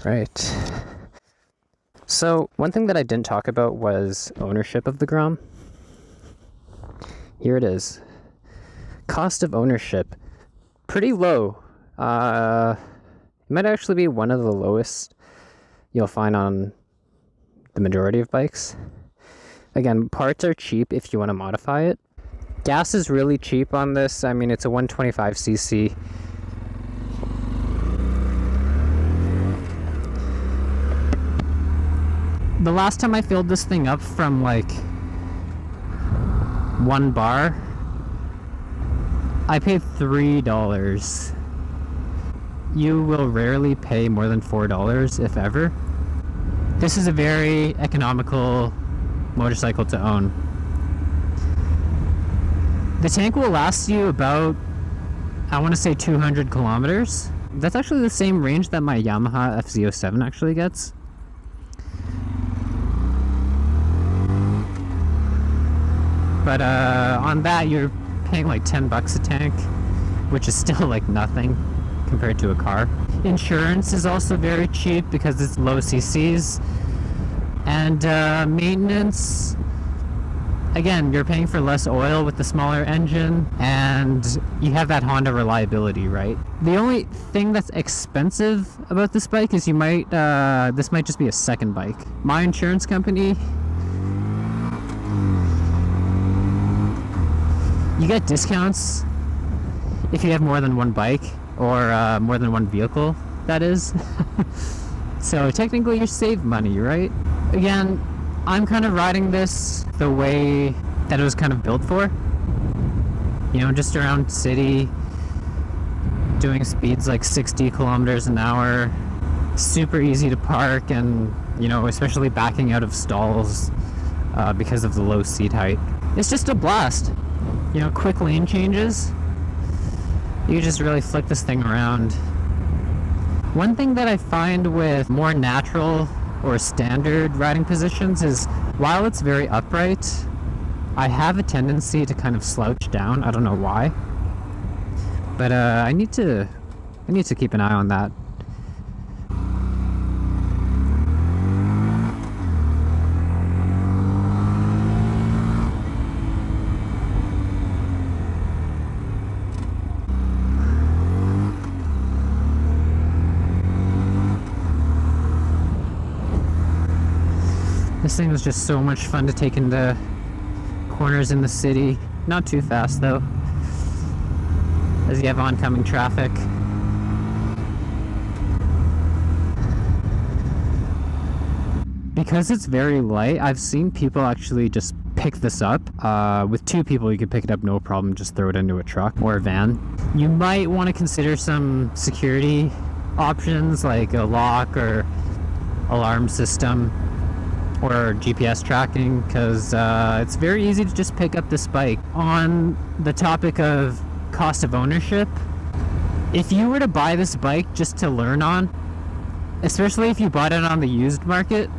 Right. So one thing that I didn't talk about was ownership of the Grom. Here it is. Cost of ownership, pretty low. It might actually be one of the lowest you'll find on the majority of bikes. Again, parts are cheap if you want to modify it. Gas is really cheap on this. I mean, it's a 125cc. The last time I filled this thing up from like 1 bar, I paid $3. You will rarely pay more than $4, if ever. This is a very economical motorcycle to own. The tank will last you about, I want to say 200 kilometers. That's actually the same range that my Yamaha FZ07 actually gets. But on that, you're paying like $10 a tank, which is still like nothing compared to a car. Insurance is also very cheap because it's low CCs. And maintenance, again, you're paying for less oil with the smaller engine, and you have that Honda reliability, right? The only thing that's expensive about this bike is this might just be a second bike. My insurance company, you get discounts if you have more than one bike, or more than one vehicle, that is. So technically you save money, right? Again, I'm kind of riding this the way that it was kind of built for. You know, just around city, doing speeds like 60 kilometers an hour, super easy to park, and, you know, especially backing out of stalls because of the low seat height. It's just a blast. You know, quick lane changes. You just really flick this thing around. One thing that I find with more natural or standard riding positions is, while it's very upright, I have a tendency to kind of slouch down. I don't know why, but I need to keep an eye on that. This thing was just so much fun to take into corners in the city. Not too fast though, as you have oncoming traffic. Because it's very light, I've seen people actually just pick this up. With two people you could pick it up no problem, just throw it into a truck or a van. You might want to consider some security options like a lock or alarm system, or GPS tracking, because it's very easy to just pick up this bike. On the topic of cost of ownership, if you were to buy this bike just to learn on, especially if you bought it on the used market,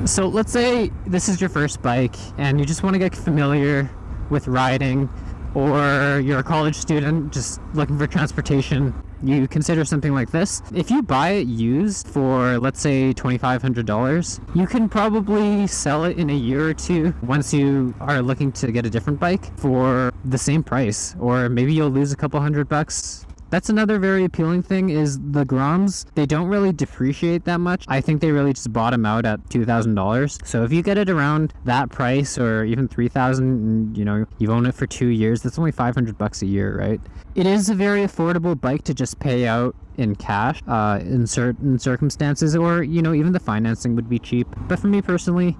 so let's say this is your first bike and you just want to get familiar with riding, or you're a college student just looking for transportation, you consider something like this. If you buy it used for, let's say, $2,500, you can probably sell it in a year or two once you are looking to get a different bike for the same price, or maybe you'll lose a couple $100. That's another very appealing thing, is the Groms, they don't really depreciate that much. I think they really just bottom out at $2,000. So if you get it around that price, or even $3,000, and you know, you've owned it for 2 years, that's only $500 a year, right? It is a very affordable bike to just pay out in cash in certain circumstances, or, you know, even the financing would be cheap. But for me personally,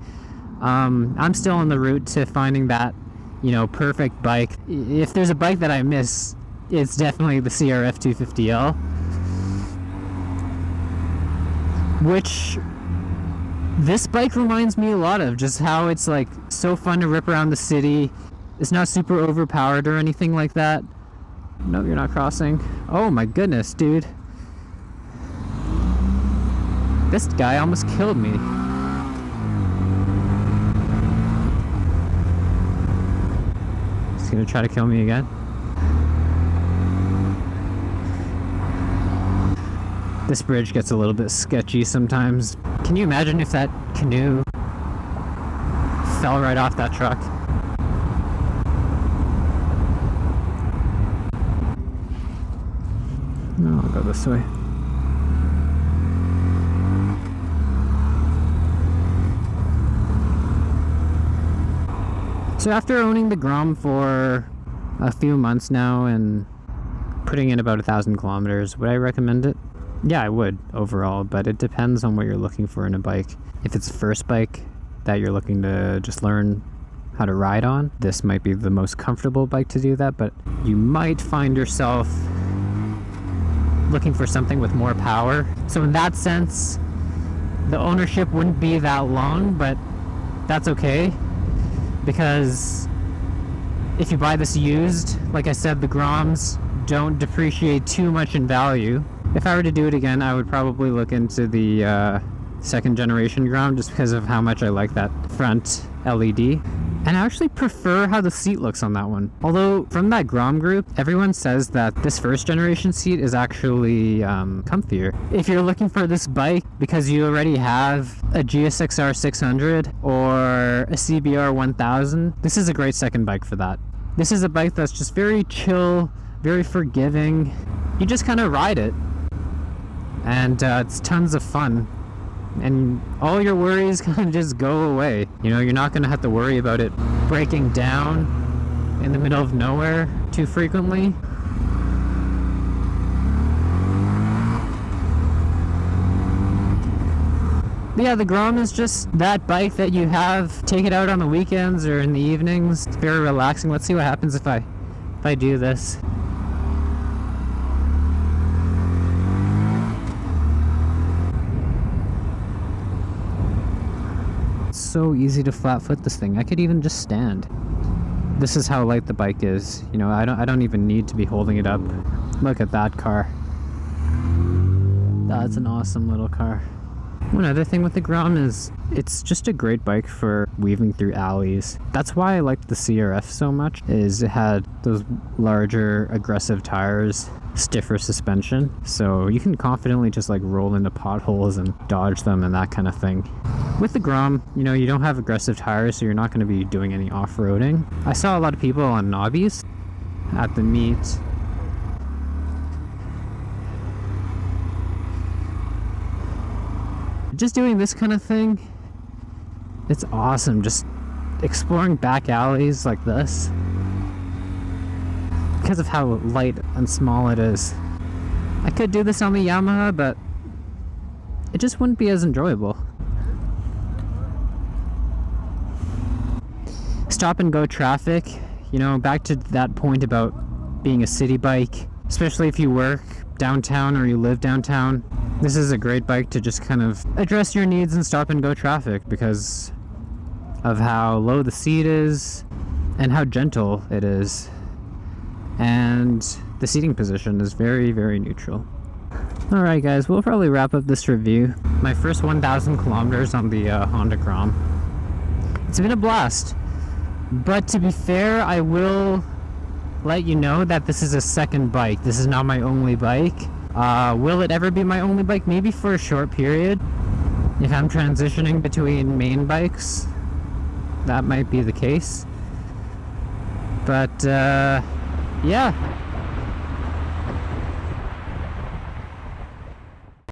I'm still on the route to finding that, you know, perfect bike. If there's a bike that I miss, it's definitely the CRF250L, which this bike reminds me a lot of, just how it's like so fun to rip around the city. It's not super overpowered or anything like that. No, you're not crossing. Oh my goodness, dude. This guy almost killed me. He's gonna try to kill me again. This bridge gets a little bit sketchy sometimes. Can you imagine if that canoe fell right off that truck? No, I'll go this way. So after owning the Grom for a few months now and putting in about 1,000 kilometers, would I recommend it? Yeah, I would overall, but it depends on what you're looking for in a bike. If it's a first bike that you're looking to just learn how to ride on, this might be the most comfortable bike to do that, but you might find yourself looking for something with more power. So in that sense, the ownership wouldn't be that long, but that's okay, because if you buy this used, like I said, the Groms don't depreciate too much in value. If I were to do it again, I would probably look into the second generation Grom, just because of how much I like that front LED. And I actually prefer how the seat looks on that one. Although from that Grom group, everyone says that this first generation seat is actually comfier. If you're looking for this bike because you already have a GSX-R 600 or a CBR 1000, this is a great second bike for that. This is a bike that's just very chill, very forgiving. You just kind of ride it, and it's tons of fun. And all your worries kind of just go away. You know, you're not going to have to worry about it breaking down in the middle of nowhere too frequently. But yeah, the Grom is just that bike that you have, take it out on the weekends or in the evenings. It's very relaxing. Let's see what happens if I do this. So easy to flat foot this thing. I could even just stand. This is how light the bike is. You know, I don't even need to be holding it up. Look at that car. That's an awesome little car. One other thing with the Grom is it's just a great bike for weaving through alleys. That's why I liked the CRF so much, is it had those larger aggressive tires, stiffer suspension, so you can confidently just like roll into potholes and dodge them and that kind of thing. With the Grom, you know, you don't have aggressive tires, so you're not going to be doing any off-roading. I saw a lot of people on knobbies at the meet. Just doing this kind of thing, it's awesome. Just exploring back alleys like this, because of how light and small it is. I could do this on the Yamaha, but it just wouldn't be as enjoyable. Stop and go traffic, you know, back to that point about being a city bike, especially if you work downtown or you live downtown. This is a great bike to just kind of address your needs in stop and go traffic because of how low the seat is and how gentle it is. And the seating position is very, very neutral. Alright guys, we'll probably wrap up this review. My first 1,000 kilometers on the Honda Grom. It's been a blast. But to be fair, I will let you know that this is a second bike. This is not my only bike. Will it ever be my only bike? Maybe for a short period. If I'm transitioning between main bikes, that might be the case. But yeah,